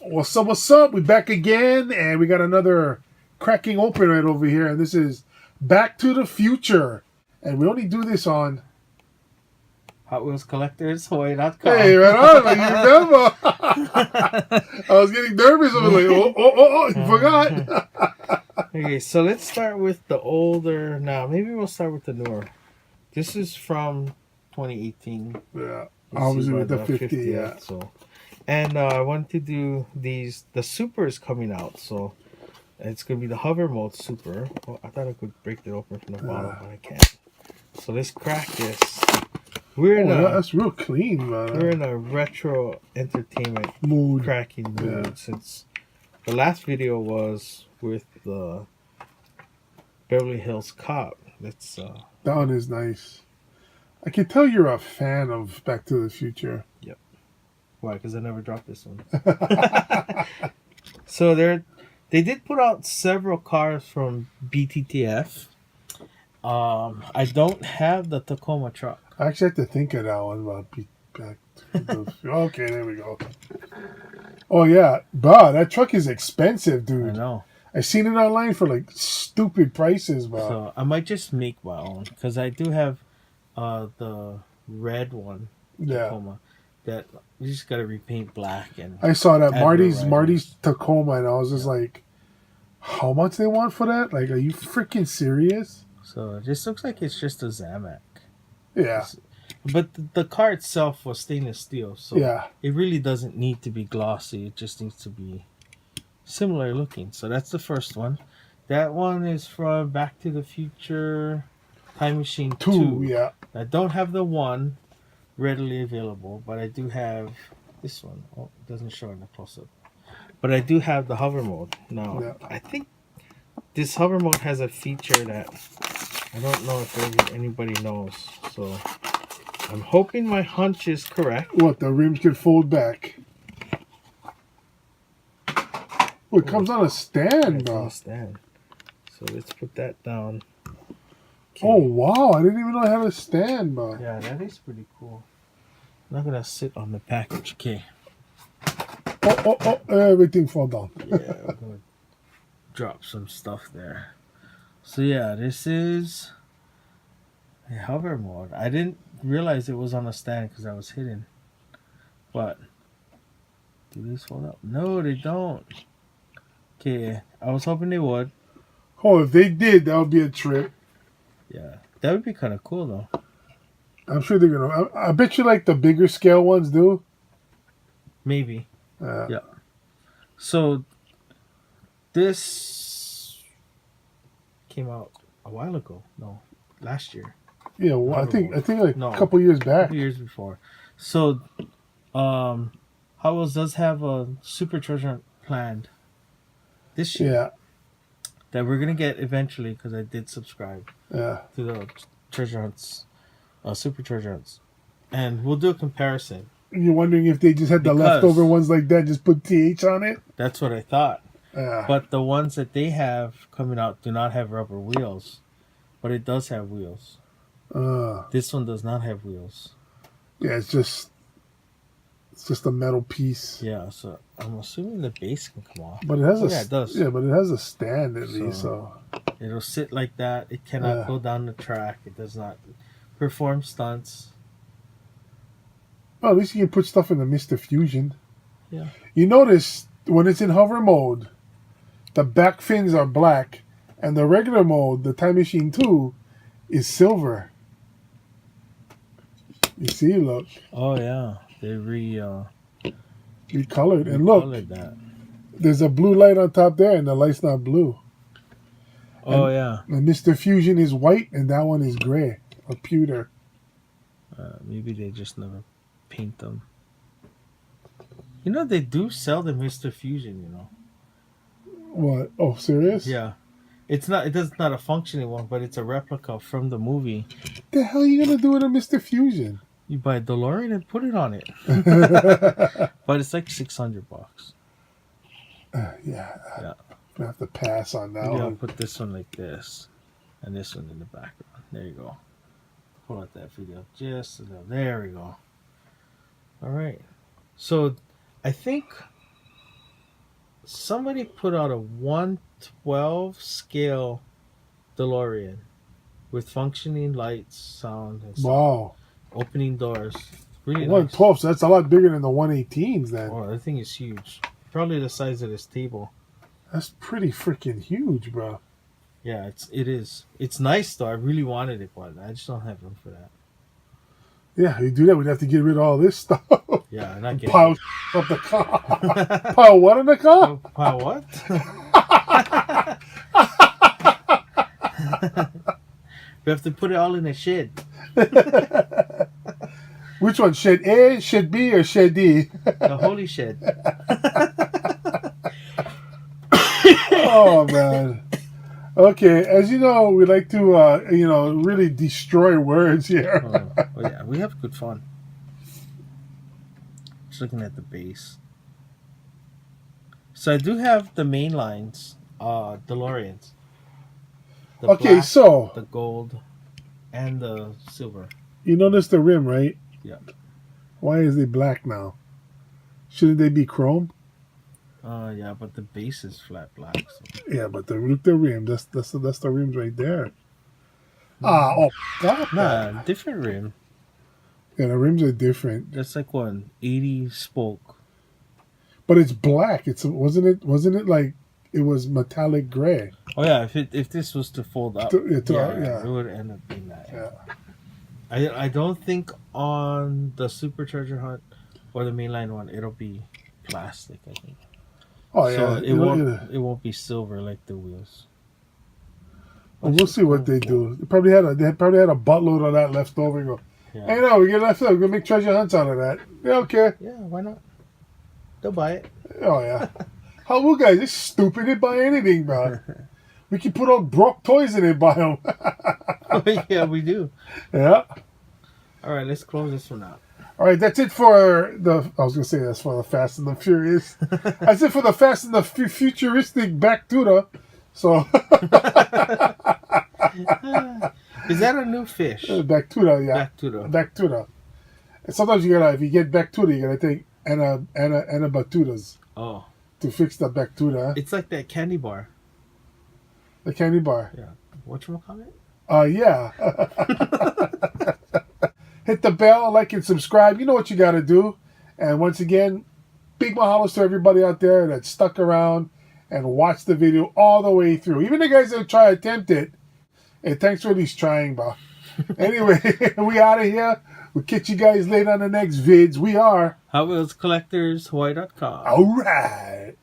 What's up? We back again, and we got another cracking open right over here, and this is Back to the Future. And we only do this on... Hot Wheels Collectors, Hawaii.com. Hey, right on, like you remember. I was getting nervous. I was like, you forgot. Okay, so let's start with the older. Now, maybe we'll start with the newer. This is from 2018. Yeah, You obviously see by with the 50, 50th, yeah. So, and I want to do these. The Super is coming out, so it's gonna be the hover mode Super. Oh, I thought I could break it open from the bottom, but I can't. So let's crack this. That's real clean, man. We're in a retro entertainment Mood. cracking mood since the last video was with the Beverly Hills Cop. Let's That one is nice. I can tell you're a fan of Back to the Future. Yep. Why? Because I never dropped this one. So they did put out several cars from BTTF. I don't have the Tacoma truck. I actually have to think of that one about Back to the Okay, there we go. Oh, yeah. Bro, that truck is expensive, dude. I know. I seen it online for like stupid prices, bro. So I might just make my own because I do have the red one, Tacoma, that you just gotta repaint black. And I saw that add Marty's Tacoma, and I was just like, how much they want for that? Like, are you freaking serious? So it just looks like it's just a Zamac. Yeah. But the car itself was stainless steel, so Yeah. it really doesn't need to be glossy. It just needs to be similar looking. So that's the first one. That one is from Back to the Future Time Machine 2. Yeah. I don't have the one readily available, but I do have this one. Oh, it doesn't show in the close-up. But I do have the hover mode. Now, I think this hover mode has a feature that I don't know if anybody knows. So I'm hoping my hunch is correct. What, the rims can fold back? Oh, it comes on a stand, bro. On a stand. So let's put that down. Okay. Oh, wow. I didn't even know it had a stand, bro. Yeah, that is pretty cool. I'm not going to sit on the package. Okay. Oh, everything fall down. Yeah, we're going to drop some stuff there. So yeah, this is a hover mode. I didn't realize it was on a stand because I was hidden. But do these fold up? No, they don't. Okay, I was hoping they would. Oh, if they did, that would be a trip. Yeah, that would be kind of cool though. I'm sure they're gonna. I bet you like the bigger scale ones do. Maybe. Yeah. So this came out a while ago. No, last year. Yeah, well, I think like a couple years back. A couple years before. So, Hot Wheels does have a supercharger hunt planned this year. Yeah. That we're gonna get eventually because I did subscribe. Yeah. To the treasure hunts, supercharger hunts, and we'll do a comparison. You're wondering if they just had the leftover ones like that, just put TH on it? That's what I thought. Yeah. But the ones that they have coming out do not have rubber wheels, but it does have wheels. This one does not have wheels. Yeah, it's just a metal piece. Yeah, so I'm assuming the base can come off. But it has it does. Yeah, but it has a stand at least, so it'll sit like that. It cannot go down the track. It does not perform stunts. Well, at least you can put stuff in the Mr. Fusion. Yeah. You notice when it's in hover mode, the back fins are black, and the regular mode, the Time Machine 2, is silver. You see, look. Oh yeah, they recolored, and look, that. There's a blue light on top there, and the light's not blue. Oh yeah. And Mr. Fusion is white, and that one is gray or pewter. Maybe they just never paint them. You know, they do sell the Mr. Fusion, you know. What? Oh, serious? Yeah. It's not a functioning one, but it's a replica from the movie. What the hell are you going to do with a Mr. Fusion? You buy a Delorean and put it on it. But it's like $600. Yeah. I'm going to have to pass on that one. I'll put this one like this. And this one in the background. There you go. Pull out that video just a little. There we go. All right. So I think Somebody put out a 1/12 scale DeLorean with functioning lights, sound, and stuff. Wow. Opening doors. Really nice. 112, so that's a lot bigger than the 118s then. Oh, that thing is huge. Probably the size of this table. That's pretty freaking huge, bro. Yeah, it is. It's nice though. I really wanted it, but I just don't have room for that. Yeah, you do that, we'd have to get rid of all this stuff. Yeah, not getting Pile up the car. Pile what in the car? Pile what? We have to put it all in a shed. Which one? Shed A, shed B, or shed D? The holy shed. Oh, man. Okay, as you know, we like to, really destroy words here. Oh, yeah, we have good fun. Just looking at the base. So I do have the main lines, DeLoreans. The Okay, black, so the gold, and the silver. you notice the rim, right? Yeah. Why is it black now? Shouldn't they be chrome? Yeah, but the base is flat black. So. Yeah, but look the rim. That's the rims right there. God, Nah, different rim. yeah, the rims are different. That's like one 80 spoke. But it's black. Wasn't it like it was metallic gray? Oh yeah, if this was to fold up, Yeah. it would end up being that. Yeah. I don't think on the supercharger hunt or the mainline one it'll be plastic. I think. Oh yeah. So it won't be silver like the wheels. Well, we'll see what they do. They probably had a buttload of that left over. And go, Yeah. hey, no, we get left over. We're gonna make treasure hunts out of that. Yeah, okay. Yeah, why not? They'll buy it. Oh yeah. How will guys? They're stupid. They buy anything, bro. We can put all broke toys in it, buy them. Yeah, we do. Yeah. All right, let's close this one out. All right, that's it for the. I was gonna say that's for the Fast and the Furious. That's it for the Fast and the Futuristic Back to the. So. Is that a new fish? Back to the, yeah. Back to the. And sometimes you gotta, if you get back to the, you gotta take Anna Batutas Oh. to fix the back to the. It's like that candy bar. The candy bar. Yeah. Whatchamacallit? Yeah. Hit the bell, like and subscribe. You know what you gotta do. And once again, big mahalos to everybody out there that stuck around and watched the video all the way through. Even the guys that try to attempt it. Hey, thanks for at least trying, bro. Anyway, we out of here. We'll catch you guys later on the next vids. We are Hot Wheels Collectors Hawaii.com. all right.